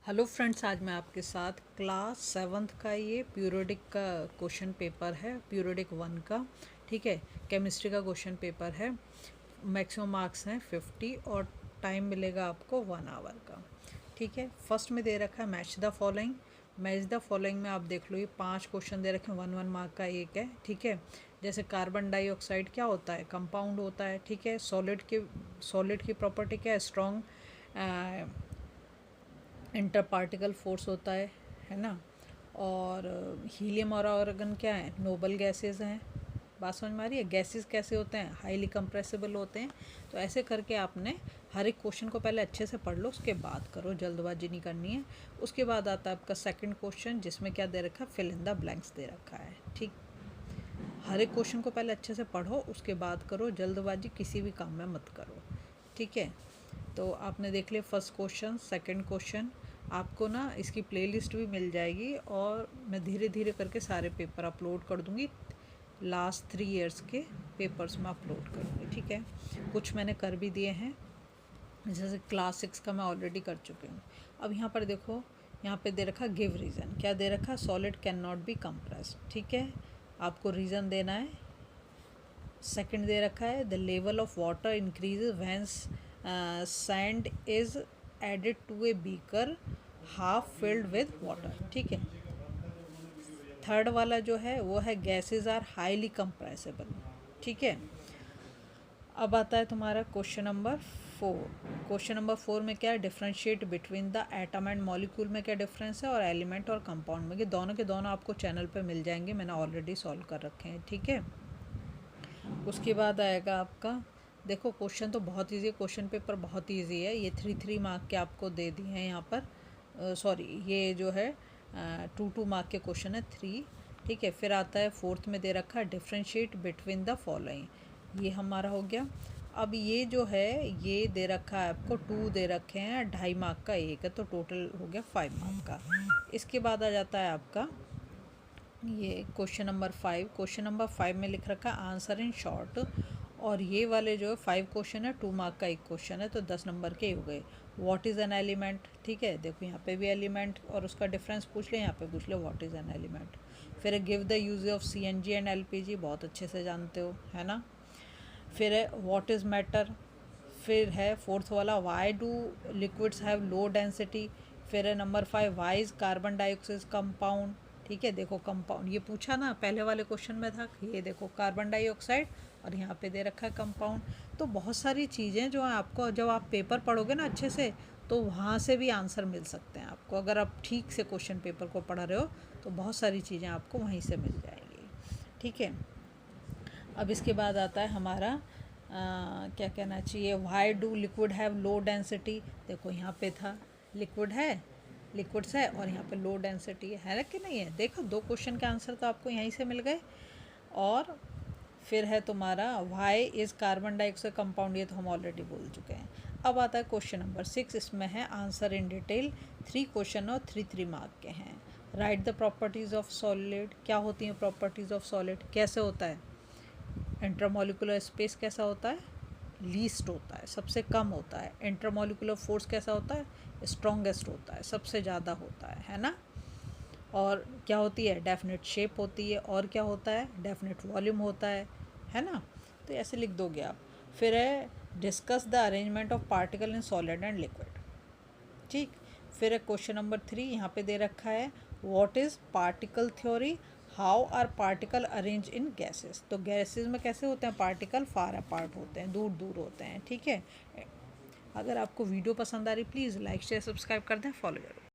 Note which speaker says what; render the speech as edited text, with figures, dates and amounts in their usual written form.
Speaker 1: Hello friends, आज मैं आपके साथ क्लास सेवन्थ का ये पीरियोडिक का क्वेश्चन पेपर है, पीरियोडिक 1 का। ठीक है, केमिस्ट्री का क्वेश्चन पेपर है। मैक्सिमम मार्क्स हैं 50 और टाइम मिलेगा आपको 1 आवर का। ठीक है, फर्स्ट में दे रखा है match the following. Match the following में आप देख लो, ये 5 क्वेश्चन दे रखे हैं, 1 मार्क का एक है। ठीक है, जैसे कार्बन डाइऑक्साइड क्या होता है, कंपाउंड होता है। ठीक है, सॉलिड की प्रॉपर्टी क्या है, स्ट्रॉन्ग इंटर पार्टिकल फोर्स होता है ना। और हीलियम और ऑर्गन क्या है, नोबल गैसेस हैं। बात समझ में आ रही है। गैसेस कैसे होते हैं, हाईली कंप्रेसिबल होते हैं। तो ऐसे करके आपने हर एक क्वेश्चन को पहले अच्छे से पढ़ लो, उसके बाद करो, जल्दबाजी नहीं करनी है। उसके बाद आता है आपका सेकंड क्वेश्चन, जिसमें क्या दे रखा है, फिल इन द ब्लैंक्स दे रखा है। ठीक, हर एक क्वेश्चन को पहले अच्छे से पढ़ो, उसके बाद करो, जल्दबाजी किसी भी काम में मत करो। ठीक है, तो आपने देख लिया फर्स्ट क्वेश्चन, सेकंड क्वेश्चन। आपको ना इसकी प्लेलिस्ट भी मिल जाएगी और मैं धीरे धीरे करके सारे पेपर अपलोड कर दूँगी। लास्ट 3 इयर्स के पेपर्स में अपलोड करूँगी। ठीक है, कुछ मैंने कर भी दिए हैं, जैसे क्लास 6 का मैं ऑलरेडी कर चुकी हूँ। अब यहाँ पर देखो, यहाँ पे दे रखा गिव रीज़न। क्या दे रखा, solid can not be compressed. ठीक है, आपको रीज़न देना है। सेकंड दे रखा है, the level of water increase when sand is added to a beaker half filled with water. ठीक है, थर्ड वाला जो है वो है गैसेस आर हाईली कंप्रेसिबल। ठीक है, अब आता है तुम्हारा क्वेश्चन नंबर 4। क्वेश्चन नंबर 4 में क्या है, differentiate between the atom and molecule में क्या डिफरेंस है, और एलिमेंट और कंपाउंड में। ये दोनों के दोनों आपको चैनल पे मिल जाएंगे, मैंने ऑलरेडी सॉल्व कर रखे हैं। ठीक है, उसके बाद आएगा आपका, देखो क्वेश्चन तो बहुत ईजी है, क्वेश्चन पेपर बहुत ईजी है। ये 3 मार्क के आपको दे दिए हैं यहाँ पर, सॉरी ये जो है 2 मार्क के क्वेश्चन है 3। ठीक है, फिर आता है फोर्थ में दे रखा है डिफ्रेंशिएट बिटवीन द फॉलोइंग, ये हमारा हो गया। अब ये जो है ये दे रखा है आपको 2 दे रखे हैं, 2.5 मार्क का एक है, तो टोटल हो गया 5 मार्क का। इसके बाद आ जाता है आपका ये क्वेश्चन नंबर 5। क्वेश्चन नंबर 5 में लिख रखा है आंसर इन शॉर्ट, और ये वाले जो है 5 क्वेश्चन है, 2 मार्क का एक क्वेश्चन है, तो 10 नंबर के हो गए। What is an element. ठीक है, देखो यहाँ पे भी एलिमेंट और उसका डिफरेंस पूछ ले, यहाँ पे पूछ ले व्हाट इज़ एन एलिमेंट। फिर give the use of CNG and LPG, बहुत अच्छे से जानते हो, है ना। फिर है व्हाट इज़ मैटर। फिर है फोर्थ वाला, why do liquids have low density. फिर है number 5, why is carbon dioxide compound. ठीक है, देखो कंपाउंड ये पूछा ना, पहले वाले क्वेश्चन में था, ये देखो कार्बन डाइऑक्साइड और यहाँ पे दे रखा है कंपाउंड। तो बहुत सारी चीज़ें जो हैं आपको, जब आप पेपर पढ़ोगे ना अच्छे से, तो वहाँ से भी आंसर मिल सकते हैं आपको। अगर आप ठीक से क्वेश्चन पेपर को पढ़ रहे हो तो बहुत सारी चीज़ें आपको वहीं से मिल जाएंगी। ठीक है, अब इसके बाद आता है हमारा क्या कहना चाहिए, why do liquid have low density. देखो यहाँ पे था लिक्विड है, लिक्विड्स है, और यहाँ पे लो डेंसिटी है ना कि नहीं है। देखो 2 क्वेश्चन के आंसर तो आपको यहीं से मिल गए। और फिर है तुम्हारा why is carbon dioxide compound, ये तो हम ऑलरेडी बोल चुके हैं। अब आता है क्वेश्चन नंबर 6, इसमें है आंसर इन डिटेल। 3 क्वेश्चन और 3 मार्क के हैं। Right the properties of solid. क्या होती हैं प्रॉपर्टीज़ ऑफ सॉलिड, कैसे होता है, इंटरमोलिकुलर स्पेस कैसा होता है, लीस्ट होता है, सबसे कम होता है। इंटरमोलिकुलर फोर्स कैसा होता है, स्ट्रॉन्गेस्ट होता है, सबसे ज़्यादा होता है ना। और क्या होती है, डेफिनेट शेप होती है, और क्या होता है, डेफिनेट वॉल्यूम होता है ना। तो ऐसे लिख दोगे आप। फिर है discuss the arrangement of particle in solid and liquid. ठीक, फिर है क्वेश्चन नंबर 3, यहाँ पे दे रखा है what is particle theory, how are particle arrange in gases. तो गैसेस में कैसे होते हैं, पार्टिकल फार अपार्ट होते हैं, दूर दूर होते हैं। ठीक है, अगर आपको वीडियो पसंद आ रही, प्लीज़ लाइक शेयर सब्सक्राइब कर दें, फॉलो करो।